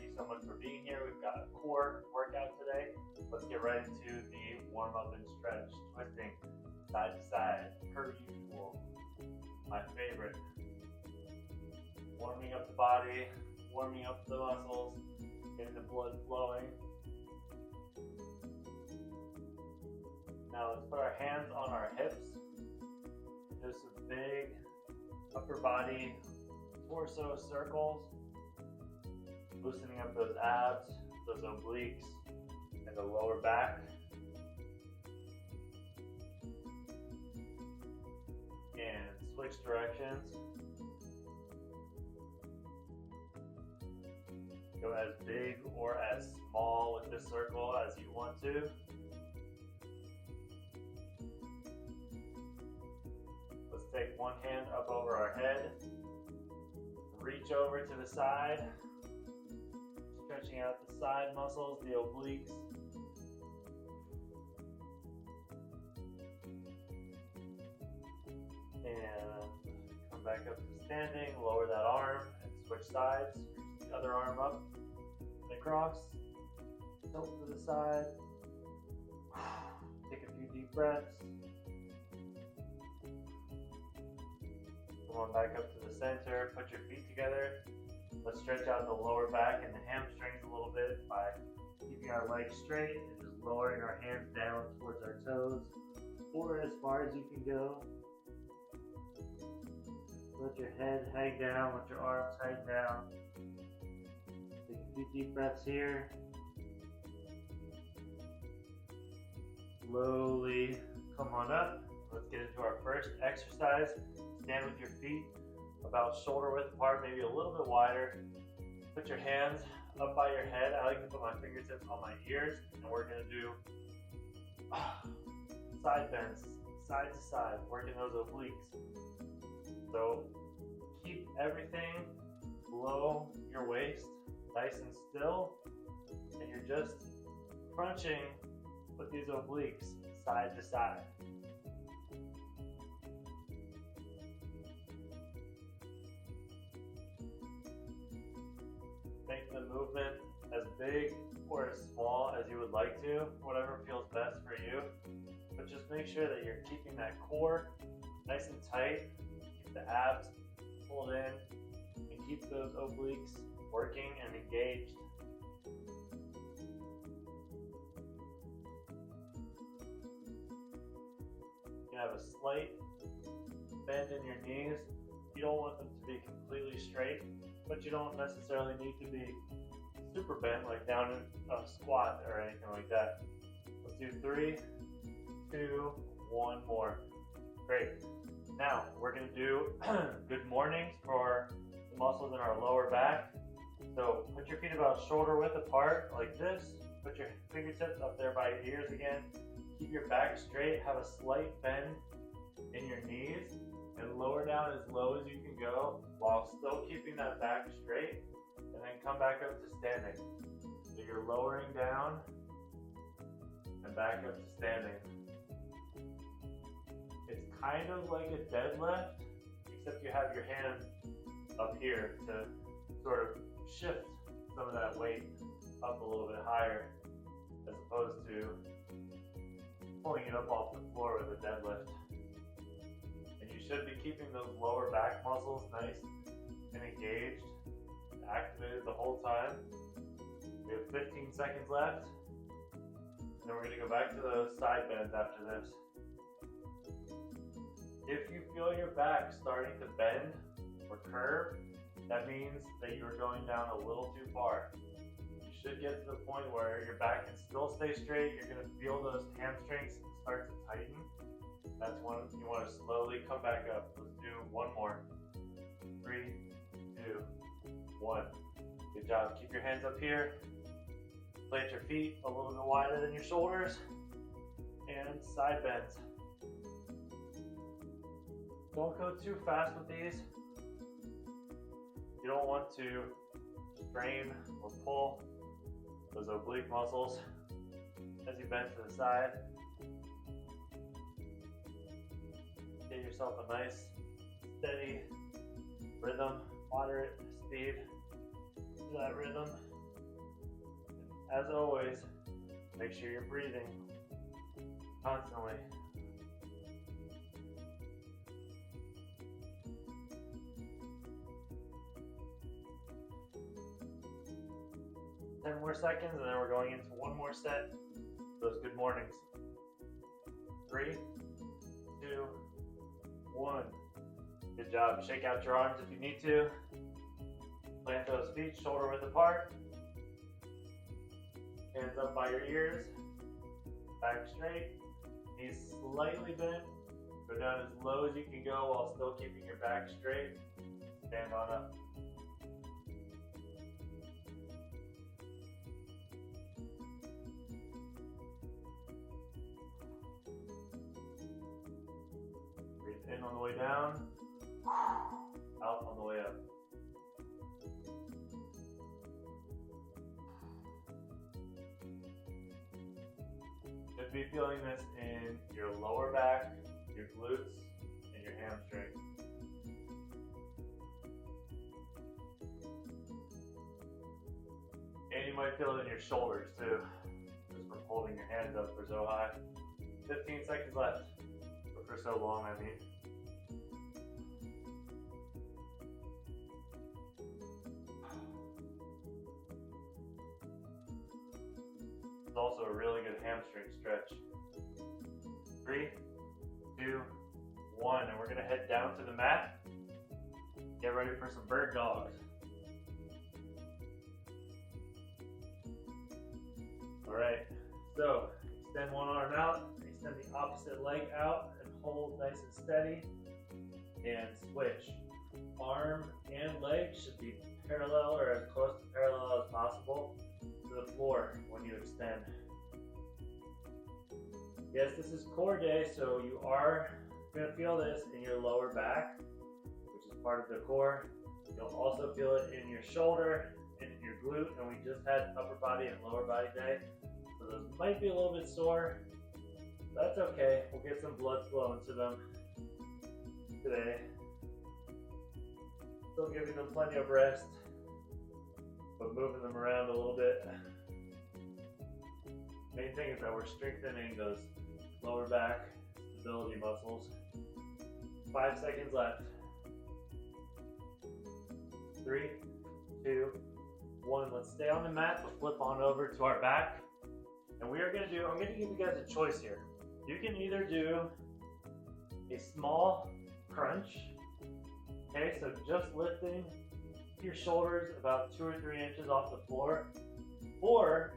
you so much for being here. We've got a core workout today. Let's get right into the warm up and stretch, twisting side to side, per usual. My favorite. Warming up the body, warming up the muscles, getting the blood flowing. Now let's put our hands on our hips. Do some big upper body torso circles, loosening up those abs, those obliques, and the lower back. And switch directions. Go as big or as small with this circle as you want to. Let's take one hand up over our head. Reach over to the side. Stretching out the side muscles, the obliques. And come back up to standing, lower that arm and switch sides. Reach the other arm up and across. Tilt to the side. Take a few deep breaths. Come on back up to the center, put your feet together. Let's stretch out the lower back and the hamstrings a little bit by keeping our legs straight and just lowering our hands down towards our toes or as far as you can go. Let your head hang down, let your arms hang down. Take a few deep breaths here. Slowly come on up. Let's get into our first exercise. Stand with your feet about shoulder width apart, maybe a little bit wider. Put your hands up by your head. I like to put my fingertips on my ears, and we're going to do side bends, side to side, working those obliques. So keep everything below your waist, nice and still, and you're just crunching with these obliques side to side. Make the movement as big or as small as you would like to, whatever feels best for you. But just make sure that you're keeping that core nice and tight. Keep the abs pulled in and keep those obliques working and engaged. You have a slight bend in your knees. You don't want them to be completely straight, but you don't necessarily need to be super bent, like down in a squat or anything like that. Let's do 3, 2, 1 more. Great. Now we're going to do good mornings for the muscles in our lower back. So put your feet about shoulder width apart like this. Put your fingertips up there by your ears again. Keep your back straight. Have a slight bend in your knees. And lower down as low as you can go while still keeping that back straight, and then come back up to standing. So you're lowering down and back up to standing. It's kind of like a deadlift, except you have your hand up here to sort of shift some of that weight up a little bit higher, as opposed to pulling it up off the floor with a deadlift. You should be keeping those lower back muscles nice and engaged, activated the whole time. We have 15 seconds left, and then we're going to go back to the side bends after this. If you feel your back starting to bend or curve, that means that you're going down a little too far. You should get to the point where your back can still stay straight. You're going to feel those hamstrings start to tighten. That's when you want to slowly come back up. Let's do one more. 3, 2, 1. Good job. Keep your hands up here. Plant your feet a little bit wider than your shoulders. And side bends. Don't go too fast with these. You don't want to strain or pull those oblique muscles as you bend to the side. Get yourself a nice, steady rhythm, moderate speed to that rhythm. as always, make sure you're breathing constantly. Ten more seconds, and then we're going into one more set. Those good mornings. 3, 2, 1. Good job. Shake out your arms if you need to. Plant those feet shoulder width apart. Hands up by your ears. Back straight. Knees slightly bent. Go down as low as you can go while still keeping your back straight. Stand on up. Breathe in on the way down. Out on the way up. Should be feeling this in your lower back, your glutes, and your hamstring. And you might feel it in your shoulders too, just from holding your hands up for so high. 15 seconds left, or for so long, I mean. It's also a really good hamstring stretch. 3, 2, 1, and we're gonna head down to the mat. Get ready for some bird dogs. All right, so extend one arm out, extend the opposite leg out, and hold nice and steady, and switch. Arm and leg should be parallel or as close to parallel as possible to the floor when you extend. Yes, this is core day, so you are going to feel this in your lower back, which is part of the core. You'll also feel it in your shoulder and your glute, and we just had upper body and lower body day, so those might be a little bit sore. That's okay, we'll get some blood flowing to them today. Still giving them plenty of rest, but moving them around a little bit. Main thing is that we're strengthening those lower back stability muscles. 5 seconds left. 3, 2, 1. Let's stay on the mat, but flip on over to our back. And we are going to do, I'm going to give you guys a choice here. You can either do a small crunch. Okay, so just lifting your shoulders about 2 or 3 inches off the floor. Or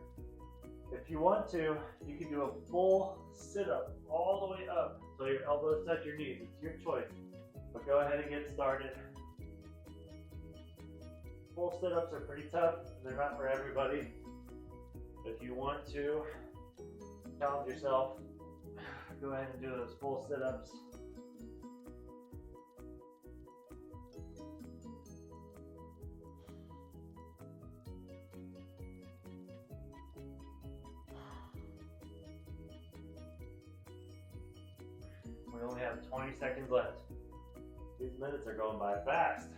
if you want to, you can do a full sit-up all the way up so your elbows touch your knees. It's your choice. But go ahead and get started. Full sit-ups are pretty tough. They're not for everybody. If you want to challenge yourself, go ahead and do those full sit-ups. We only have 20 seconds left. These minutes are going by fast.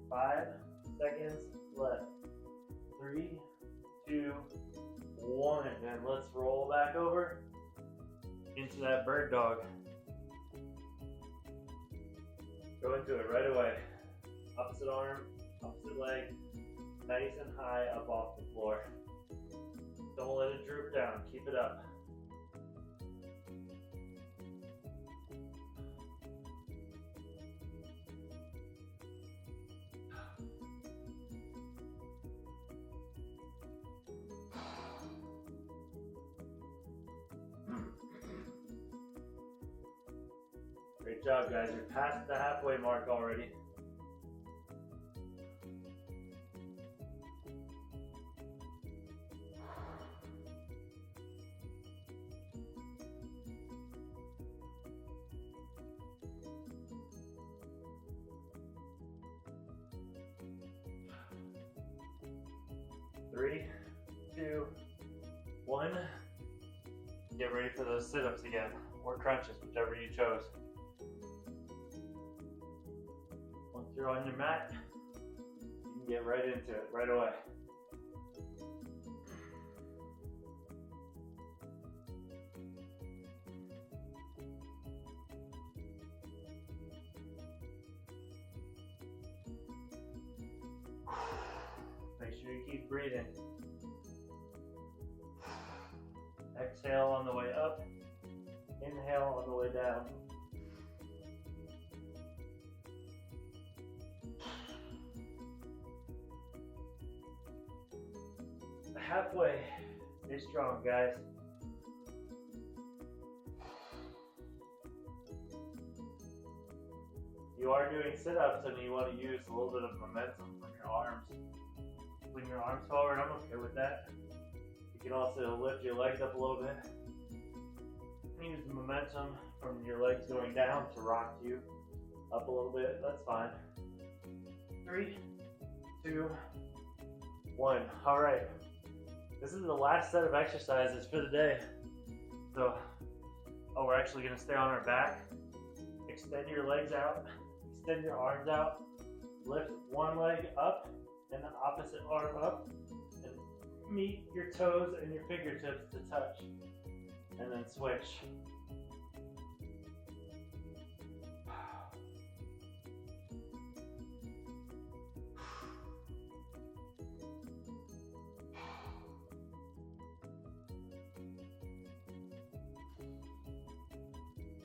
Five seconds left. 3, 2, 1. And let's roll back over into that bird dog. Go into it right away. Opposite arm, opposite leg, nice and high up off the floor. Don't let it droop down, keep it up. Great job, guys. You're past the halfway mark already. 3, 2, 1. Get ready for those sit-ups again, or crunches, whichever you chose. Once you're on your mat, you can get right into it right away. Make sure you keep breathing. Exhale on the way up, inhale on the way down. Halfway, stay strong, guys. You are doing sit-ups and you want to use a little bit of momentum from your arms. Swing your arms forward, I'm okay with that. You can also lift your legs up a little bit. And use the momentum from your legs going down to rock you up a little bit, that's fine. 3, 2, 1. All right. This is the last set of exercises for the day. So, we're actually gonna stay on our back. Extend your legs out, extend your arms out, lift one leg up and the opposite arm up, and meet your toes and your fingertips to touch, and then switch.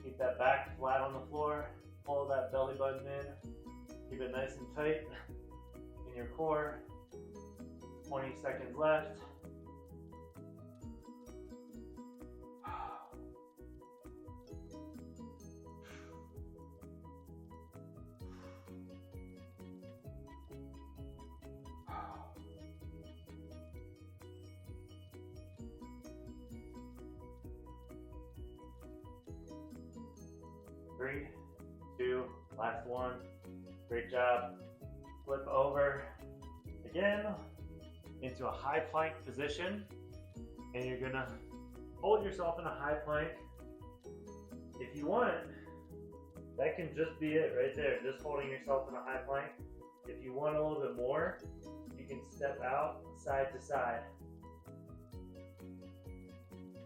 Keep that back flat on the floor, pull that belly button in, keep it nice and tight in your core. 20 seconds left. Three, 2, last one. Great job. Flip over again into a high plank position, and you're gonna hold yourself in a high plank. If you want, that can just be it right there, just holding yourself in a high plank. If you want a little bit more, you can step out side to side.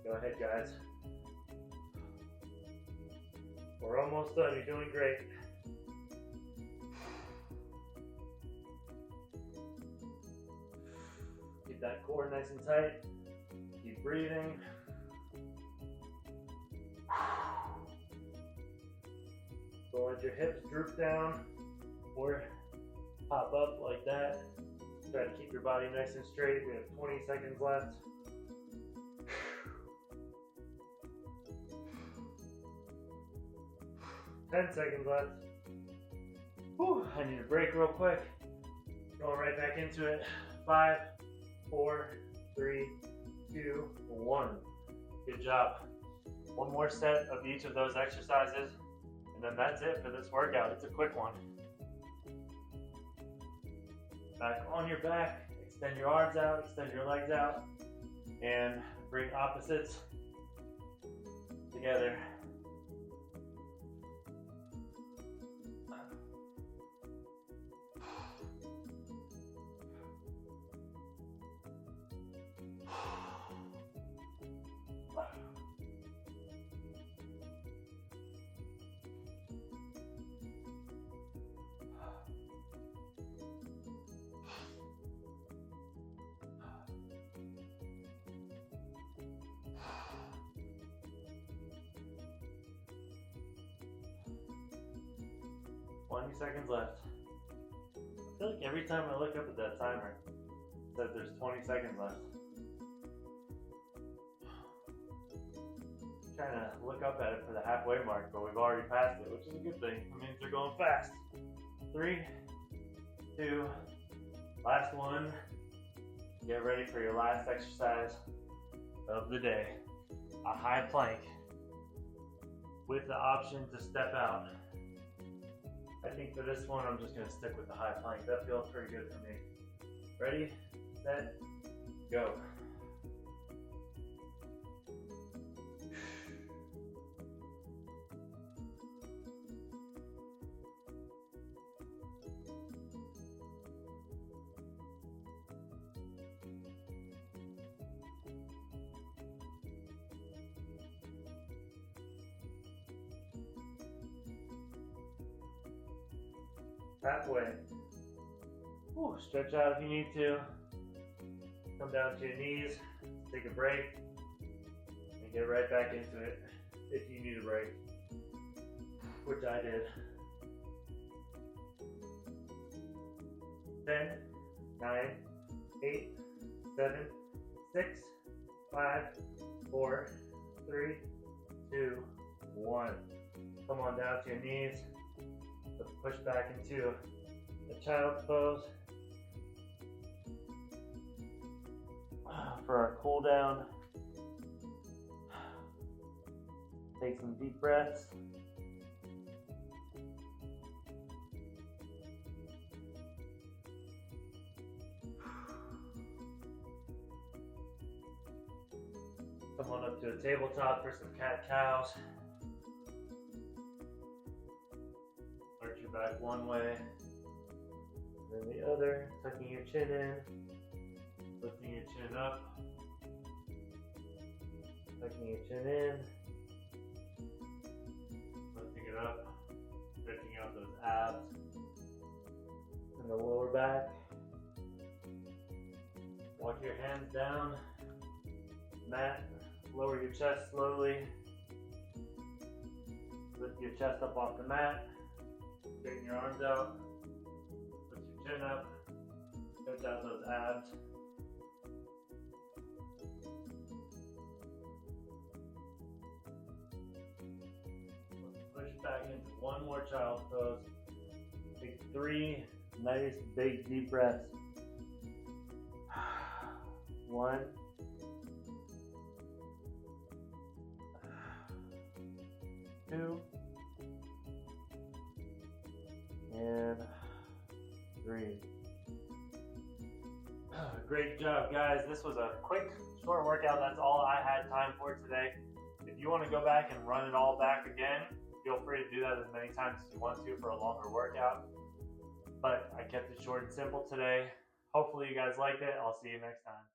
Go ahead, guys. We're almost done. You're doing great. Keep that core nice and tight. Keep breathing. Don't let your hips droop down or pop up like that. Try to keep your body nice and straight. We have 20 seconds left. 10 seconds left. Whew, I need a break real quick. Going right back into it. 5, 4, 3, 2, 1. Good job. One more set of each of those exercises, and then that's it for this workout. It's a quick one. Back on your back, extend your arms out, extend your legs out, and bring opposites together. Seconds left. I feel like every time I look up at that timer, it says there's 20 seconds left. I'm trying to look up at it for the halfway mark, but we've already passed it, which is a good thing. It means they're going fast. 3, 2, last one. Get ready for your last exercise of the day. A high plank with the option to step out. I think for this one, I'm just gonna stick with the high plank. That feels pretty good for me. Ready, set, Go. Halfway. Ooh, stretch out if you need to. Come down to your knees, take a break, and get right back into it if you need a break, which I did. 10, 9, 8, 7, 6, 5, 4, 3, 2, 1. Come on down to your knees. Let's push back into the child's pose. For our cool down, take some deep breaths. Come on up to a tabletop for some cat-cows. Arch your back one way, then the other, tucking your chin in, lifting your chin up, tucking your chin in, lifting it up, stretching out those abs in the lower back. Walk your hands down, mat, lower your chest slowly, lift your chest up off the mat, straighten your arms out, put your chin up, stretch out those abs. Push back into one more child's pose. Take 3 nice big deep breaths. 1, 2, and 3. Great job, guys. This was a quick, short workout. That's all I had time for today. If you want to go back and run it all back again, feel free to do that as many times as you want to for a longer workout. But I kept it short and simple today. Hopefully you guys liked it. I'll see you next time.